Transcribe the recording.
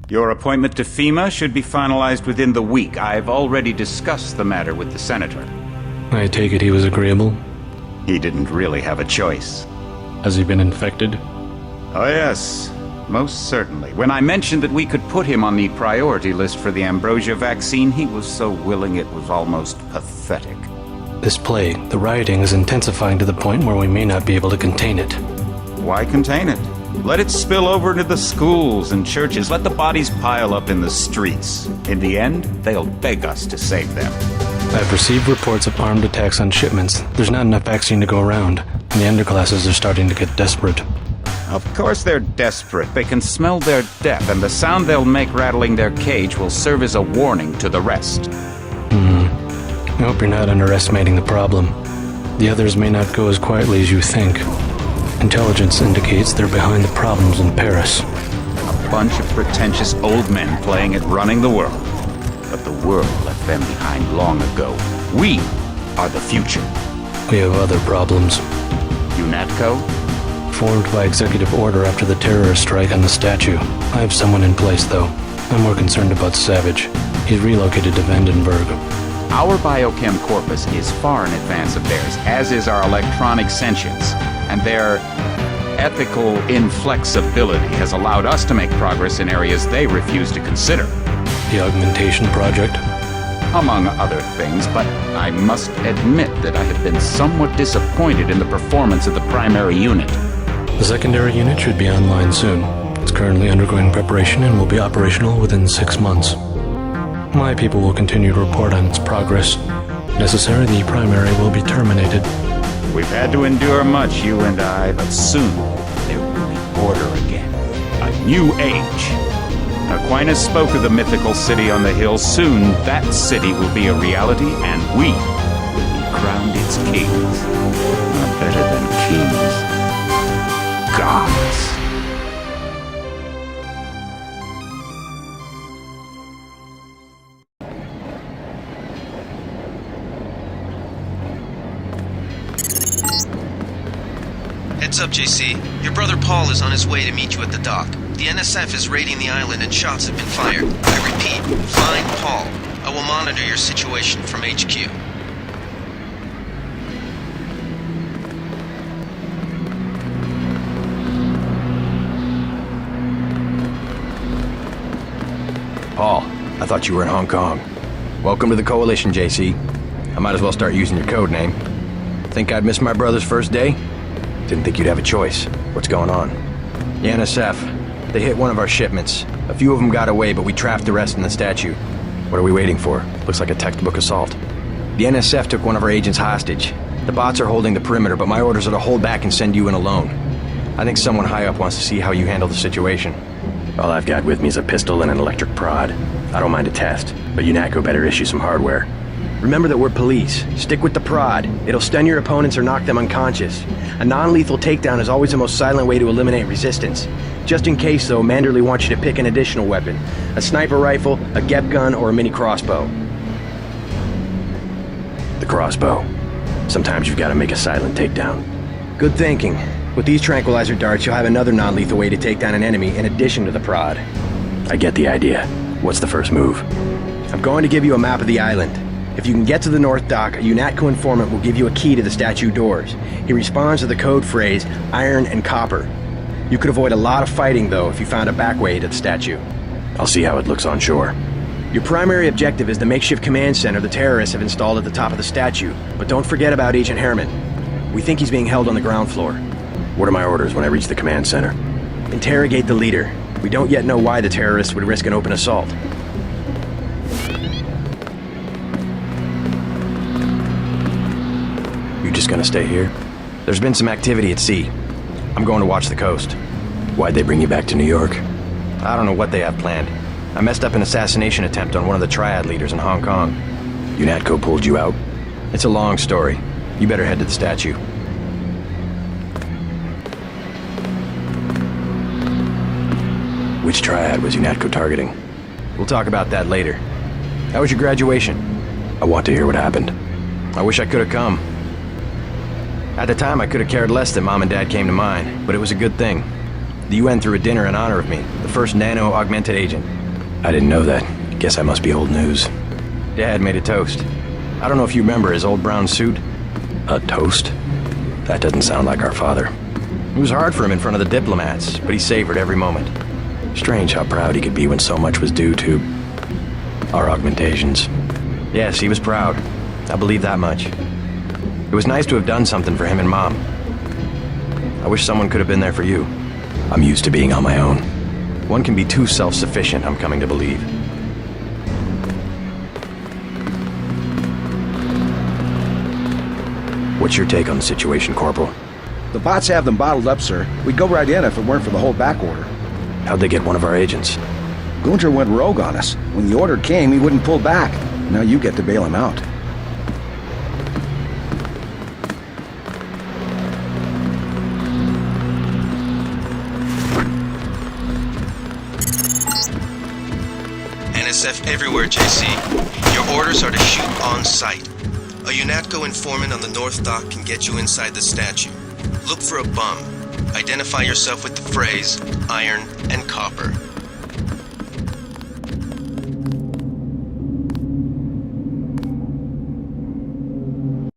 Your appointment to FEMA should be finalized within the week. I've already discussed the matter with the Senator. I take it he was agreeable? He didn't really have a choice. Has he been infected? Oh yes, most certainly. When I mentioned that we could put him on the priority list for the ambrosia vaccine, he was so willing it was almost pathetic. This plague, the rioting, is intensifying to the point where we may not be able to contain it. Why contain it? Let it spill over into the schools and churches. Let the bodies pile up in the streets. In the end, they'll beg us to save them. I've received reports of armed attacks on shipments. There's not enough vaccine to go around, and the underclasses are starting to get desperate. Of course they're desperate. They can smell their death, and the sound they'll make rattling their cage will serve as a warning to the rest. I hope you're not underestimating the problem. The others may not go as quietly as you think. Intelligence indicates they're behind the problems in Paris. A bunch of pretentious old men playing at running the world. But the world left them behind long ago. We are the future. We have other problems. UNATCO? Formed by executive order after the terrorist strike on the statue. I have someone in place, though. I'm more concerned about Savage. He's relocated to Vandenberg. Our biochem corpus is far in advance of theirs, as is our electronic sentience. And their ethical inflexibility has allowed us to make progress in areas they refuse to consider. The augmentation project? Among other things, but I must admit that I have been somewhat disappointed in the performance of the primary unit. The secondary unit should be online soon. It's currently undergoing preparation and will be operational within 6 months. My people will continue to report on its progress. If necessary, the primary will be terminated. We've had to endure much, you and I, but soon there will be order again. A new age. Aquinas spoke of the mythical city on the hill. Soon, that city will be a reality, and we will be crowned its kings. Not better than kings. Gods. Heads up, JC. Your brother Paul is on his way to meet you at the dock. The NSF is raiding the island and shots have been fired. I repeat, find Paul. I will monitor your situation from HQ. Paul, I thought you were in Hong Kong. Welcome to the Coalition, JC. I might as well start using your code name. Think I'd miss my brother's first day? Didn't think you'd have a choice. What's going on? The NSF. They hit one of our shipments. A few of them got away, but we trapped the rest in the statue. What are we waiting for? Looks like a textbook assault. The NSF took one of our agents hostage. The bots are holding the perimeter, but my orders are to hold back and send you in alone. I think someone high up wants to see how you handle the situation. All I've got with me is a pistol and an electric prod. I don't mind a test, but UNATCO better issue some hardware. Remember that we're police. Stick with the prod. It'll stun your opponents or knock them unconscious. A non-lethal takedown is always the most silent way to eliminate resistance. Just in case, though, Manderley wants you to pick an additional weapon. A sniper rifle, a GEP gun, or a mini crossbow. The crossbow. Sometimes you've got to make a silent takedown. Good thinking. With these tranquilizer darts, you'll have another non-lethal way to take down an enemy in addition to the prod. I get the idea. What's the first move? I'm going to give you a map of the island. If you can get to the North Dock, a UNATCO informant will give you a key to the statue doors. He responds to the code phrase, iron and copper. You could avoid a lot of fighting, though, if you found a back way to the statue. I'll see how it looks on shore. Your primary objective is the makeshift command center the terrorists have installed at the top of the statue, but don't forget about Agent Herman. We think he's being held on the ground floor. What are my orders when I reach the command center? Interrogate the leader. We don't yet know why the terrorists would risk an open assault. You just gonna stay here? There's been some activity at sea. I'm going to watch the coast. Why'd they bring you back to New York? I don't know what they have planned. I messed up an assassination attempt on one of the Triad leaders in Hong Kong. UNATCO pulled you out? It's a long story. You better head to the statue. Which Triad was UNATCO targeting? We'll talk about that later. How was your graduation? I want to hear what happened. I wish I could have come. At the time, I could have cared less that Mom and Dad came to mine, but it was a good thing. The UN threw a dinner in honor of me, the first nano-augmented agent. I didn't know that. Guess I must be old news. Dad made a toast. I don't know if you remember his old brown suit. A toast? That doesn't sound like our father. It was hard for him in front of the diplomats, but he savored every moment. Strange how proud he could be when so much was due to our augmentations. Yes, he was proud. I believe that much. It was nice to have done something for him and Mom. I wish someone could have been there for you. I'm used to being on my own. One can be too self-sufficient, I'm coming to believe. What's your take on the situation, Corporal? The bots have them bottled up, sir. We'd go right in if it weren't for the whole back order. How'd they get one of our agents? Gunter went rogue on us. When the order came, he wouldn't pull back. Now you get to bail him out. NSF everywhere, JC. Your orders are to shoot on sight. A UNATCO informant on the North Dock can get you inside the statue. Look for a bum. Identify yourself with the phrase, iron and copper.